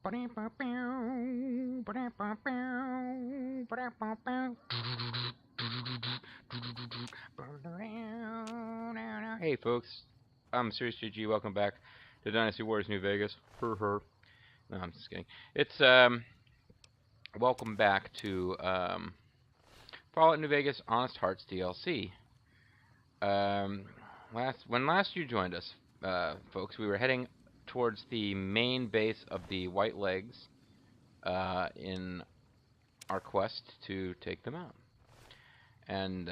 Hey folks, I'm Serious GG. Welcome back to Dynasty Wars New Vegas. No, I'm just kidding. It's welcome back to Fallout New Vegas Honest Hearts DLC. Um, last you joined us, folks, we were heading towards the main base of the White Legs in our quest to take them out, and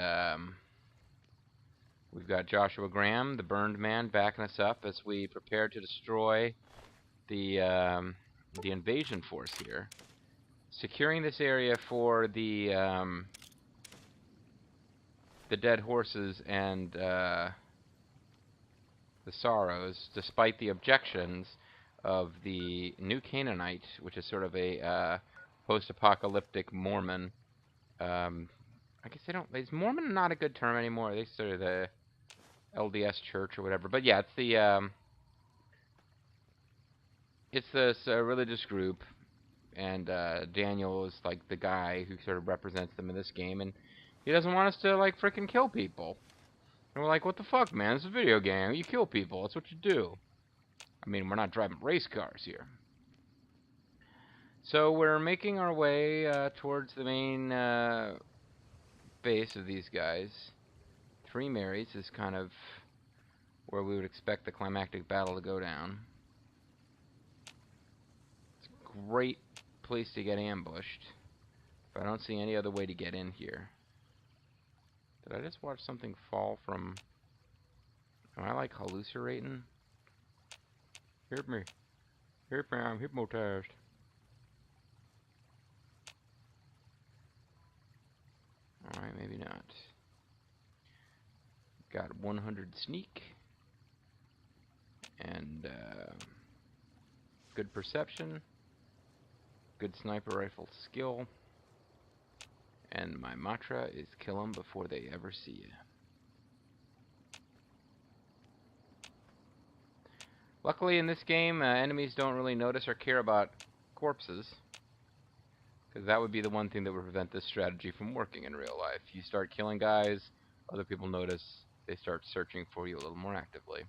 we've got Joshua Graham, the Burned Man, backing us up as we prepare to destroy the invasion force here. Securing this area for the dead horses and the sorrows, despite the objections of the New Canaanite, which is sort of a post-apocalyptic Mormon. I guess they don't. Is Mormon not a good term anymore? They sort of the LDS Church or whatever. But yeah, it's this religious group, and Daniel is like the guy who sort of represents them in this game, and he doesn't want us to like frickin' kill people. And we're like, what the fuck, man? It's a video game. You kill people. That's what you do. I mean, we're not driving race cars here. So we're making our way towards the main base of these guys. Three Marys is kind of where we would expect the climactic battle to go down. It's a great place to get ambushed, but I don't see any other way to get in here. Did I just watch something fall from... Am I like hallucinating? Hit me. Hit me, I'm hypnotized. Alright, maybe not. Got 100 sneak. And good perception. Good sniper rifle skill. And my mantra is kill them before they ever see you. Luckily in this game, enemies don't really notice or care about corpses. Because that would be the one thing that would prevent this strategy from working in real life. You start killing guys, other people notice, they start searching for you a little more actively.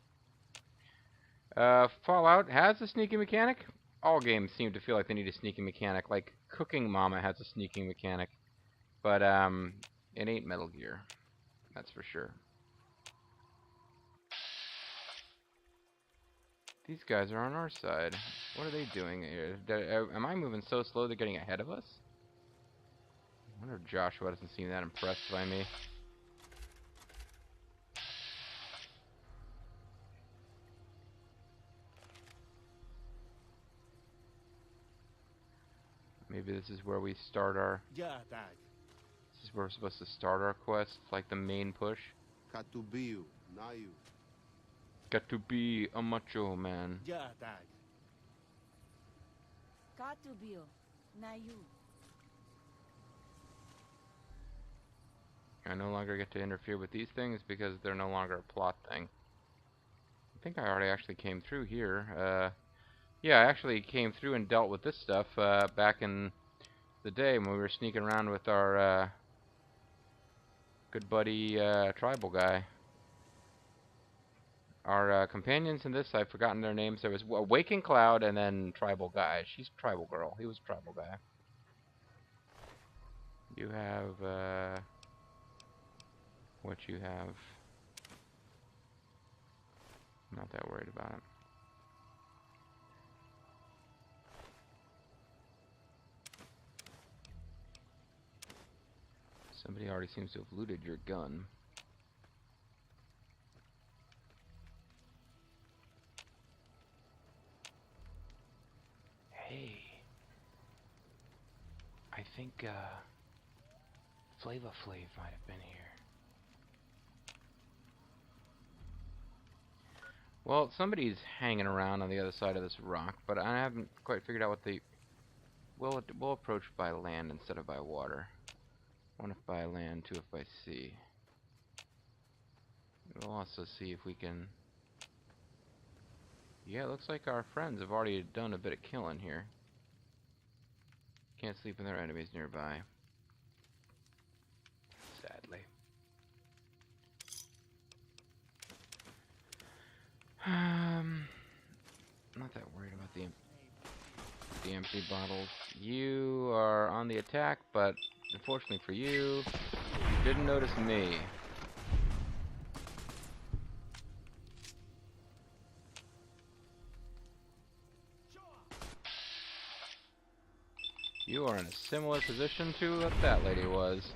Fallout has a sneaking mechanic. All games seem to feel like they need a sneaking mechanic. Like Cooking Mama has a sneaking mechanic. But it ain't Metal Gear. That's for sure. These guys are on our side. What are they doing here? Am I moving so slow they're getting ahead of us? I wonder if Joshua doesn't seem that impressed by me. Maybe this is where we start our... This is where we're supposed to start our quest, like the main push. Got to be a macho man. I no longer get to interfere with these things because they're no longer a plot thing. I think I already actually came through here. Yeah, I actually came through and dealt with this stuff back in the day when we were sneaking around with our good buddy tribal guy. Our companions in this, I've forgotten their names. There was Waking Cloud and then Tribal Guy. She's Tribal Girl. He was Tribal Guy. You have what you have. I'm not that worried about it. Somebody already seems to have looted your gun. Hey. I think Flava Flav might have been here. Well, somebody's hanging around on the other side of this rock, but I haven't quite figured out what the... We'll approach by land instead of by water. One if by land, two if by sea. We'll also see if we can... Yeah, it looks like our friends have already done a bit of killing here. can't sleep when there are enemies nearby. Sadly. Not that worried about the empty bottles. You are on the attack, but unfortunately for you, you didn't notice me. You are in a similar position to what that lady was.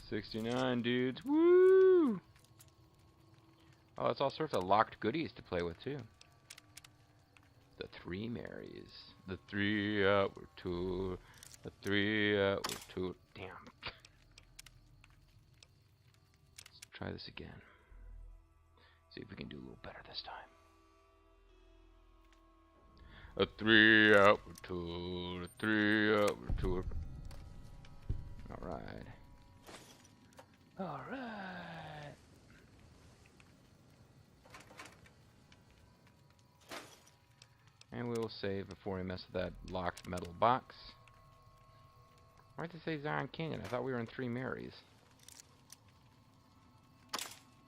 69 dudes. Woo! Oh, it's all sorts of locked goodies to play with, too. The 3 Marys. The 3 outward tour. The 3 outward tour. Damn. Let's try this again. See if we can do a little better this time. A 3 outward tour. A 3 outward tour. Alright. Alright. And we will save before we mess with that locked metal box. Why'd they say Zion Canyon? I thought we were in 3 Marys.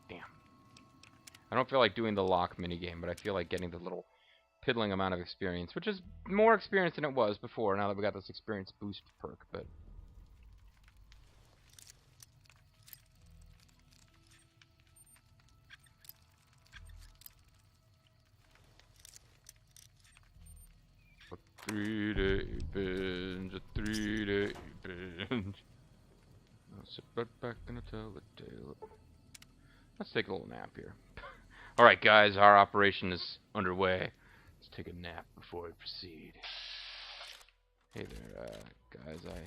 Damn. I don't feel like doing the lock minigame, but I feel like getting the little piddling amount of experience, which is more experience than it was before, now that we got this experience boost perk, but... A 3-day binge, a 3-day binge. I'll sit right back and tell the tale. Let's take a little nap here. Alright guys, our operation is underway. Let's take a nap before we proceed. Hey there, guys, I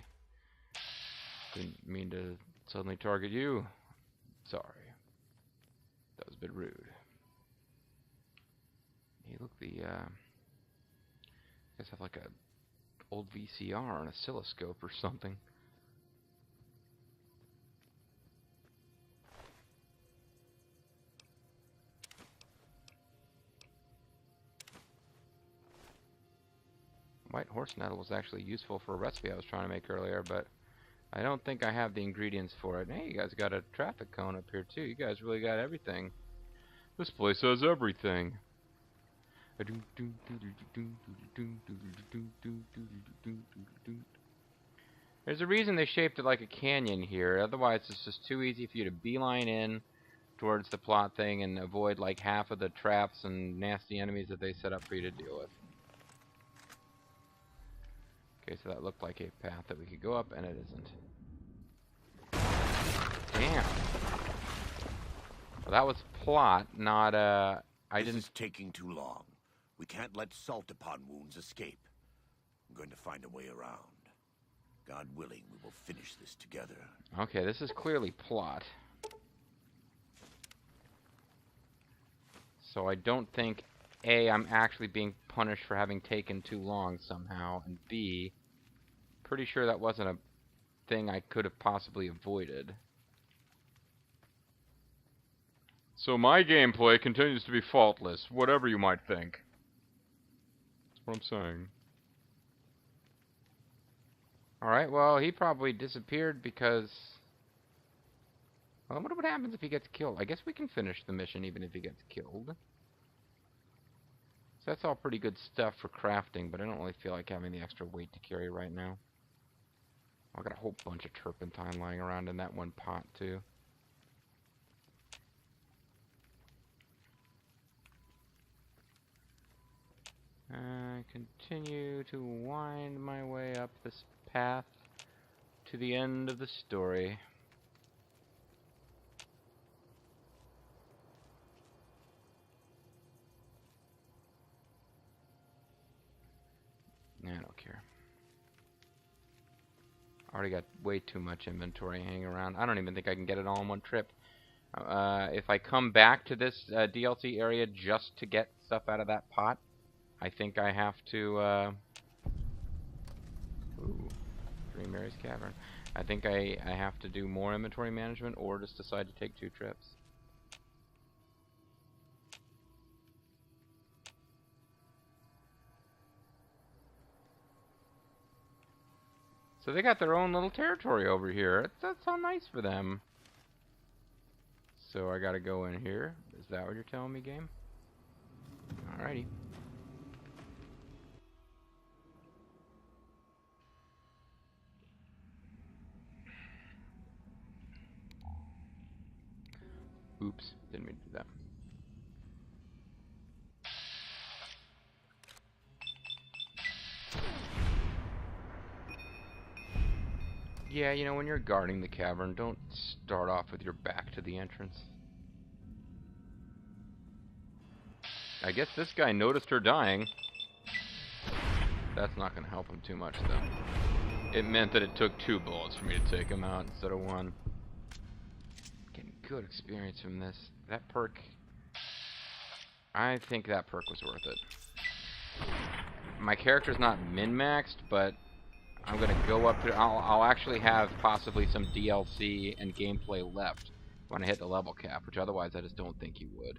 didn't mean to suddenly target you. Sorry. That was a bit rude. Hey, look, the, guys have like a old VCR and oscilloscope or something. White horse nettle was actually useful for a recipe I was trying to make earlier, but I don't think I have the ingredients for it. Hey, you guys got a traffic cone up here too. You guys really got everything. This place has everything. There's a reason they shaped it like a canyon here. Otherwise, it's just too easy for you to beeline in towards the plot thing and avoid like half of the traps and nasty enemies that they set up for you to deal with. Okay, so that looked like a path that we could go up, and it isn't. Damn. Well, that was plot, not, This is taking too long. We can't let salt upon wounds escape. I'm going to find a way around. God willing, we will finish this together. Okay, this is clearly plot. So I don't think, A, I'm actually being punished for having taken too long somehow, and B, pretty sure that wasn't a thing I could have possibly avoided. So my gameplay continues to be faultless, whatever you might think. That's what I'm saying. Alright, well, he probably disappeared because... Well, I wonder what happens if he gets killed. I guess we can finish the mission even if he gets killed. So that's all pretty good stuff for crafting, but I don't really feel like having the extra weight to carry right now. I got a whole bunch of turpentine lying around in that one pot, too. I continue to wind my way up this path to the end of the story. I don't care. I already got way too much inventory hanging around. I don't even think I can get it all in one trip. If I come back to this DLC area just to get stuff out of that pot, I think I have to, ooh, 3 Mary's Cavern. I think I have to do more inventory management or just decide to take 2 trips. So they got their own little territory over here. That's all nice for them. So I gotta go in here. Is that what you're telling me, game? Alrighty. Oops, didn't mean to do that. Yeah, you know, when you're guarding the cavern, don't start off with your back to the entrance. I guess this guy noticed her dying. That's not going to help him too much, though. It meant that it took 2 bullets for me to take him out instead of 1. Getting good experience from this. That perk... I think that perk was worth it. My character's not min-maxed, but I'm going to go up to... I'll actually have possibly some DLC and gameplay left when I hit the level cap, which otherwise I just don't think you would.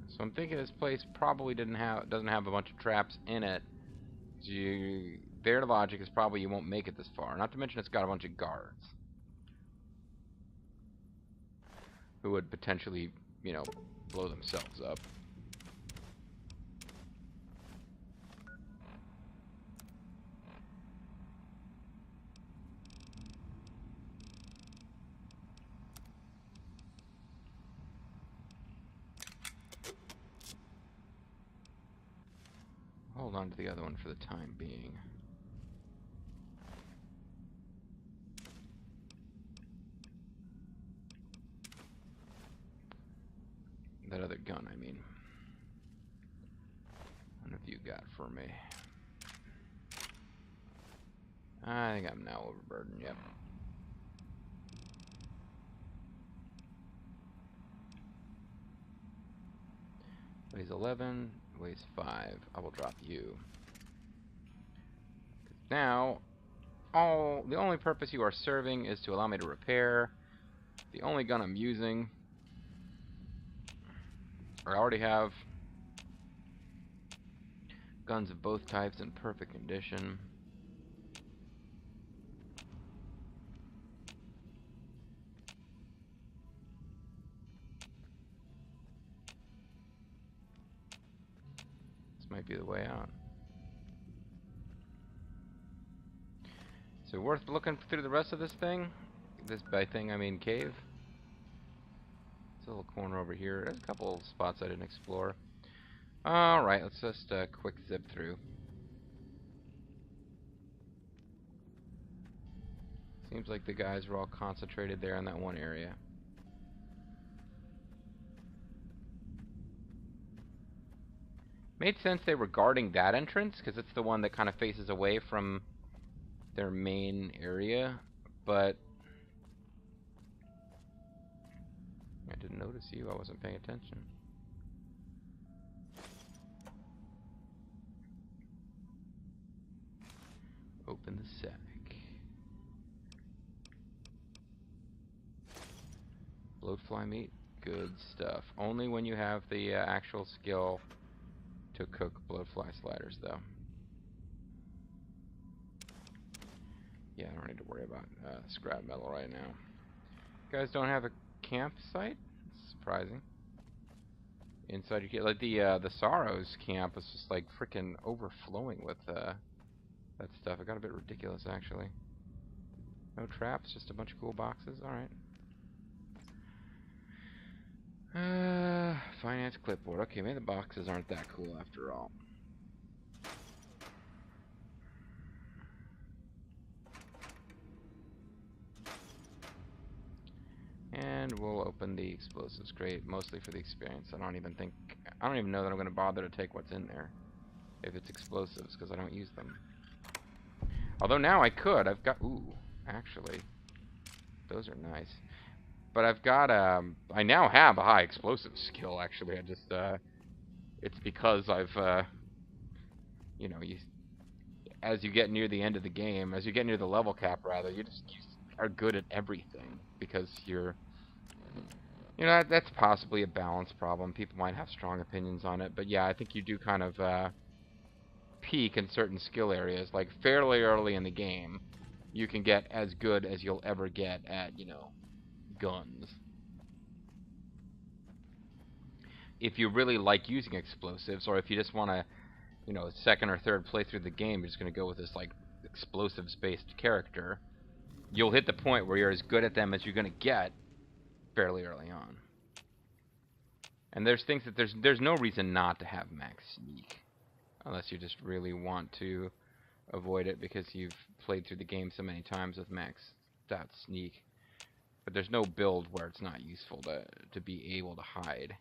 So I'm thinking this place probably doesn't have a bunch of traps in it. Their logic is probably you won't make it this far. Not to mention it's got a bunch of guards who would potentially, you know, blow themselves up. Hold on to the other one for the time being. That other gun, I mean. What have you got for me? I think I'm now overburdened, yep. Weighs 11, weighs 5. I will drop you. Now, the only purpose you are serving is to allow me to repair. The only gun I'm using, I already have guns of both types in perfect condition. This might be the way out. So worth looking through the rest of this thing? This by thing I mean cave. There's a little corner over here. There's a couple of spots I didn't explore. Alright, let's just quick zip through. Seems like the guys were all concentrated there in that one area. Made sense they were guarding that entrance, because it's the one that kind of faces away from their main area, but I didn't notice you. I wasn't paying attention. Open the sack. Bloatfly meat, good stuff. Only when you have the actual skill to cook bloatfly sliders, though. Yeah, I don't need to worry about scrap metal right now. You guys don't have a campsite? It's surprising. Inside you get like the Sorrows camp is just like freaking overflowing with that stuff. It got a bit ridiculous actually. No traps, just a bunch of cool boxes. All right. Finance clipboard. Okay, maybe the boxes aren't that cool after all. And we'll open the explosives crate, mostly for the experience. I don't even know that I'm going to bother to take what's in there if it's explosives, because I don't use them. Although now I could. I've got, ooh, actually, those are nice. But I've got, I now have a high explosive skill, actually. I just, it's because I've, you know, as you get near the end of the game, as you get near the level cap, rather, you are good at everything. Because you're, you know, that's possibly a balance problem. People might have strong opinions on it, but yeah, I think you do kind of peak in certain skill areas, like fairly early in the game, you can get as good as you'll ever get at, you know, guns. If you really like using explosives, or if you just want to, you know, second or third playthrough of the game, you're just going to go with this, like, explosives-based character, you'll hit the point where you're as good at them as you're going to get fairly early on. And there's things that there's no reason not to have max sneak, unless you just really want to avoid it because you've played through the game so many times with max dot sneak. But there's no build where it's not useful to be able to hide.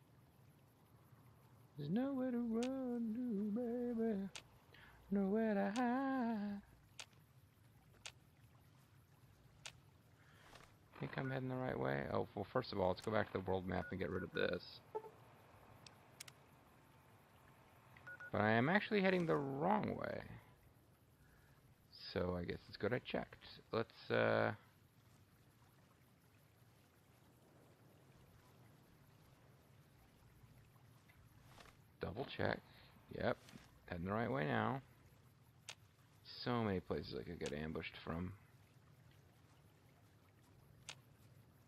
There's nowhere to run to, baby. Nowhere to hide. Think I'm heading the right way? Oh, well, first of all, let's go back to the world map and get rid of this. But I am actually heading the wrong way. So I guess it's good I checked. Let's, double check. Yep, heading the right way now. So many places I could get ambushed from.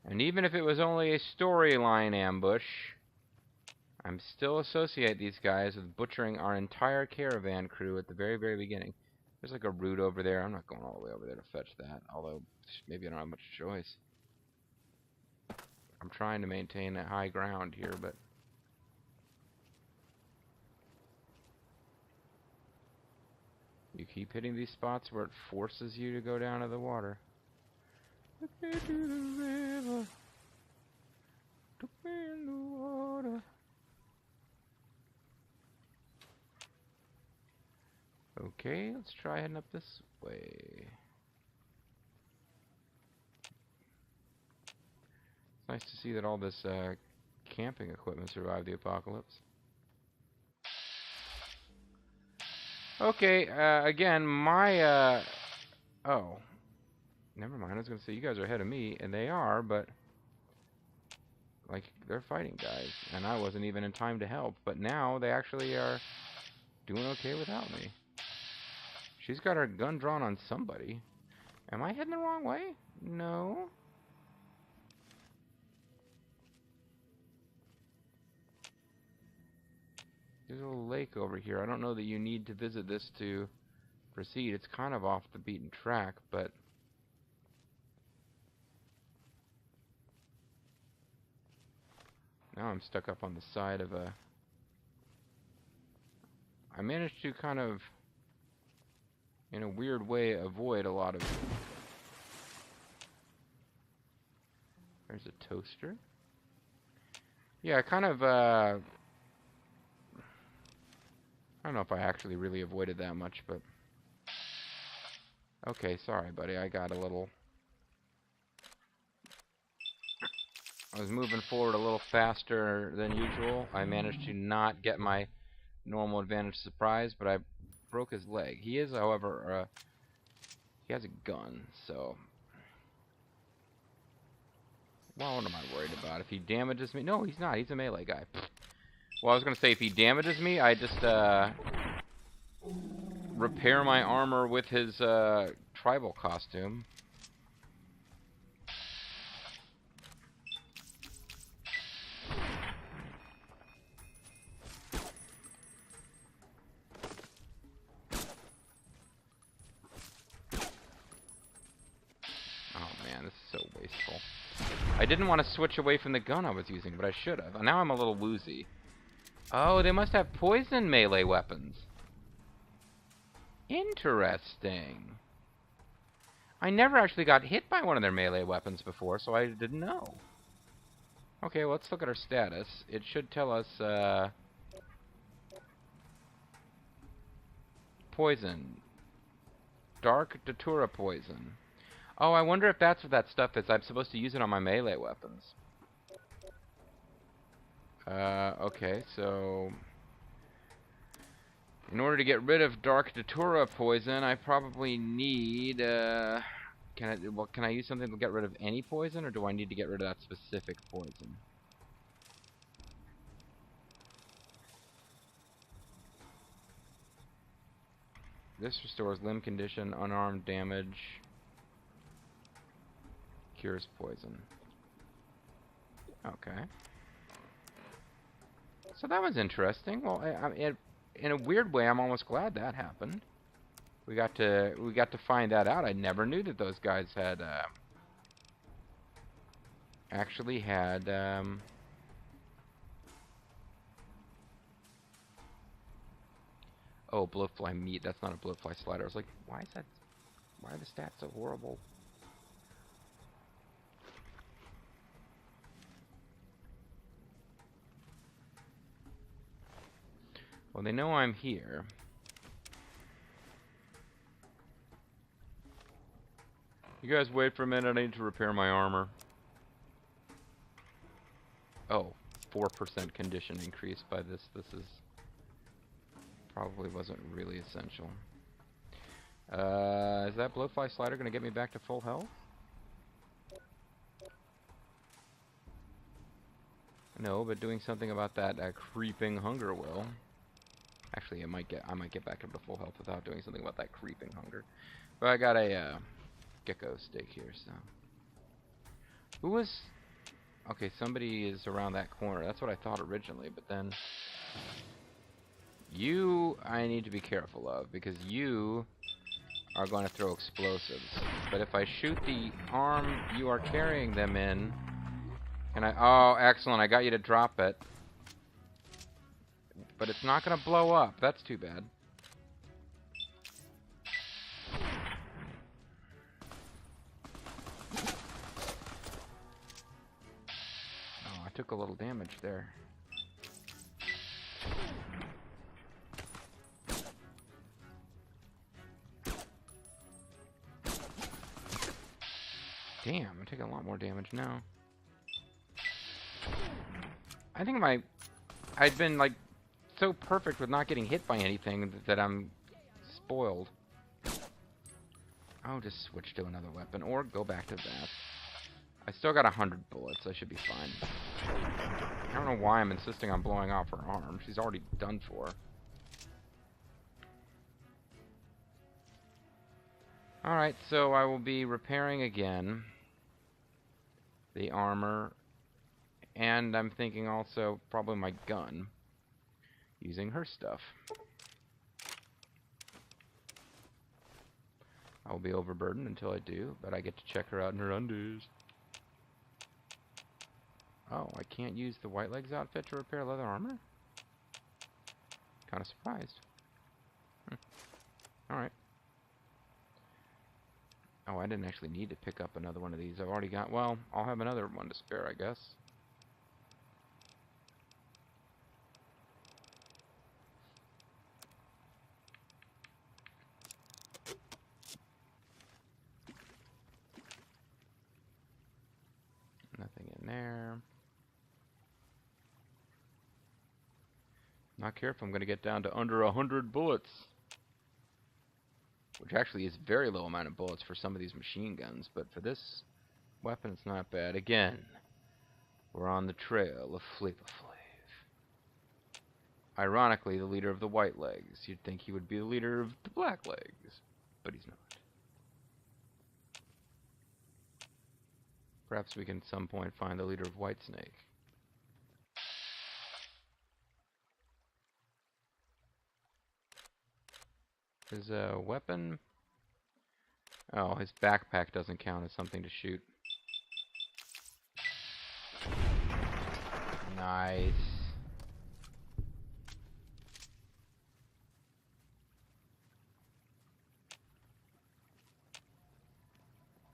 And even if it was only a storyline ambush, I'm still associate these guys with butchering our entire caravan crew at the very, very beginning. There's like a route over there. I'm not going all the way over there to fetch that, although maybe I don't have much choice. I'm trying to maintain a high ground here, but you keep hitting these spots where it forces you to go down to the water. Took me to the river. Took me in the water. Okay, let's try heading up this way. It's nice to see that all this camping equipment survived the apocalypse. Okay, again, my, oh. Never mind, I was going to say you guys are ahead of me, and they are, but, like, they're fighting guys, and I wasn't even in time to help, but now they actually are doing okay without me. She's got her gun drawn on somebody. Am I heading the wrong way? No. There's a little lake over here. I don't know that you need to visit this to proceed. It's kind of off the beaten track, but now I'm stuck up on the side of a... I managed to kind of, in a weird way, avoid a lot of... There's a toaster. Yeah, I kind of, I don't know if I actually really avoided that much, but... Okay, sorry, buddy. I got a little... I was moving forward a little faster than usual. I managed to not get my normal advantage surprise, but I broke his leg. He is, however, he has a gun, so... Well, what am I worried about? If he damages me... No, he's not. He's a melee guy. Well, I was going to say, if he damages me, I just, repair my armor with his, tribal costume. I didn't want to switch away from the gun I was using, but I should have. Now I'm a little woozy. Oh, they must have poison melee weapons. Interesting. I never actually got hit by one of their melee weapons before, so I didn't know. Okay, well, let's look at our status. It should tell us, poison. Dark Datura poison. Oh, I wonder if that's what that stuff is. I'm supposed to use it on my melee weapons. Okay, so... In order to get rid of Dark Datura poison, I probably need, can I use something to get rid of any poison, or do I need to get rid of that specific poison? This restores limb condition, unarmed damage, cures poison. Okay. So that was interesting. Well, in a weird way, I'm almost glad that happened. We got to find that out. I never knew that those guys had actually had oh, blowfly meat. That's not a blowfly slider. I was like, why are the stats so horrible? Well, they know I'm here. You guys wait for a minute. I need to repair my armor. Oh, 4% condition increase by this. This is probably wasn't really essential. Is that blowfly slider going to get me back to full health? No, but doing something about that creeping hunger will. Actually, I might get back up to full health without doing something about that creeping hunger. But I got a gecko steak here, so. Who was? Okay, somebody is around that corner. That's what I thought originally, but then you I need to be careful of because you are going to throw explosives. But if I shoot the arm you are carrying them in, and oh, excellent, I got you to drop it. But it's not going to blow up. That's too bad. Oh, I took a little damage there. Damn, I'm taking a lot more damage now. I think I'd been like so perfect with not getting hit by anything that I'm spoiled. I'll just switch to another weapon or go back to that. I still got 100 bullets. I should be fine. I don't know why I'm insisting on blowing off her arm. She's already done for. Alright, so I will be repairing again the armor, and I'm thinking also probably my gun, using her stuff. I will be overburdened until I do, but I get to check her out in her undies. Oh, I can't use the White Legs outfit to repair leather armor? Kind of surprised. Alright. Oh, I didn't actually need to pick up another one of these. I've already got, well, I'll have another one to spare, I guess. Nothing in there. Not careful, I'm going to get down to under 100 bullets. Which actually is very low amount of bullets for some of these machine guns, but for this weapon it's not bad. Again, we're on the trail of Flavor Flav. Ironically, the leader of the White Legs. You'd think he would be the leader of the Black Legs, but he's not. Perhaps we can at some point find the leader of Whitesnake. His weapon? Oh, his backpack doesn't count as something to shoot. Nice.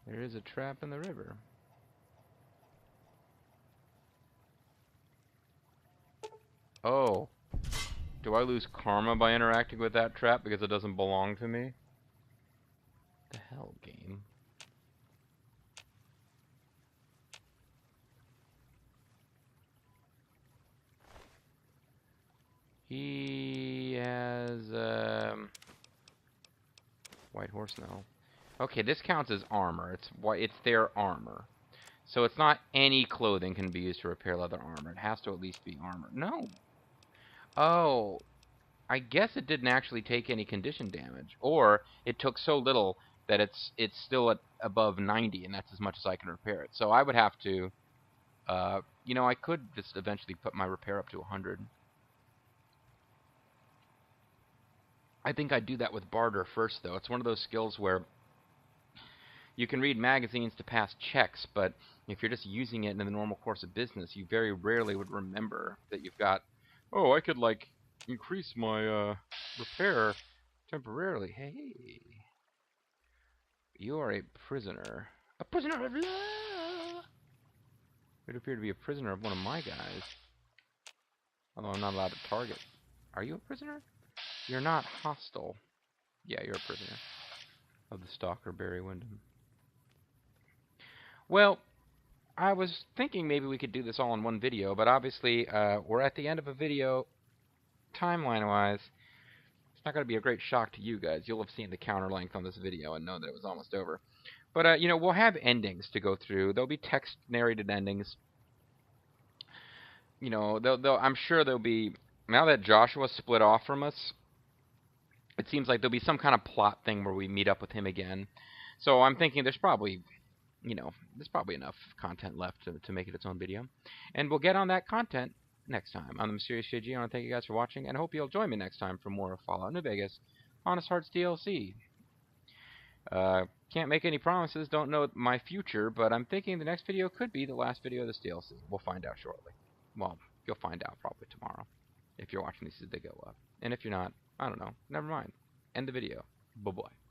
There is a trap in the river. Oh. Do I lose karma by interacting with that trap because it doesn't belong to me? The hell, game? He has, white horse now. Okay, this counts as armor. It's their armor. So it's not any clothing can be used to repair leather armor. It has to at least be armor. No. Oh. I guess it didn't actually take any condition damage, or it took so little that it's still at above 90, and that's as much as I can repair it. So I would have to, you know, I could just eventually put my repair up to 100. I think I'd do that with barter first, though. It's one of those skills where you can read magazines to pass checks, but if you're just using it in the normal course of business, you very rarely would remember that you've got, oh, I could, like, increase my repair temporarily. Hey, you are a prisoner. A prisoner of law! You'd appear to be a prisoner of one of my guys. Although I'm not allowed to target. Are you a prisoner? You're not hostile. Yeah, you're a prisoner of the Stalker, Barry Windham. Well, I was thinking maybe we could do this all in one video, but obviously we're at the end of a video timeline-wise. It's not going to be a great shock to you guys. You'll have seen the counter length on this video and know that it was almost over. But, you know, we'll have endings to go through. There'll be text-narrated endings. You know, I'm sure there'll be... Now that Joshua split off from us, it seems like there'll be some kind of plot thing where we meet up with him again. So I'm thinking there's probably... You know, there's probably enough content left to make it its own video. And we'll get on that content next time. I'm the Mysterious JG. I want to thank you guys for watching, and I hope you'll join me next time for more of Fallout New Vegas Honest Hearts DLC. Can't make any promises, don't know my future, but I'm thinking the next video could be the last video of this DLC. We'll find out shortly. Well, you'll find out probably tomorrow, if you're watching these as they go up. And if you're not, I don't know. Never mind. End the video. Bye-bye.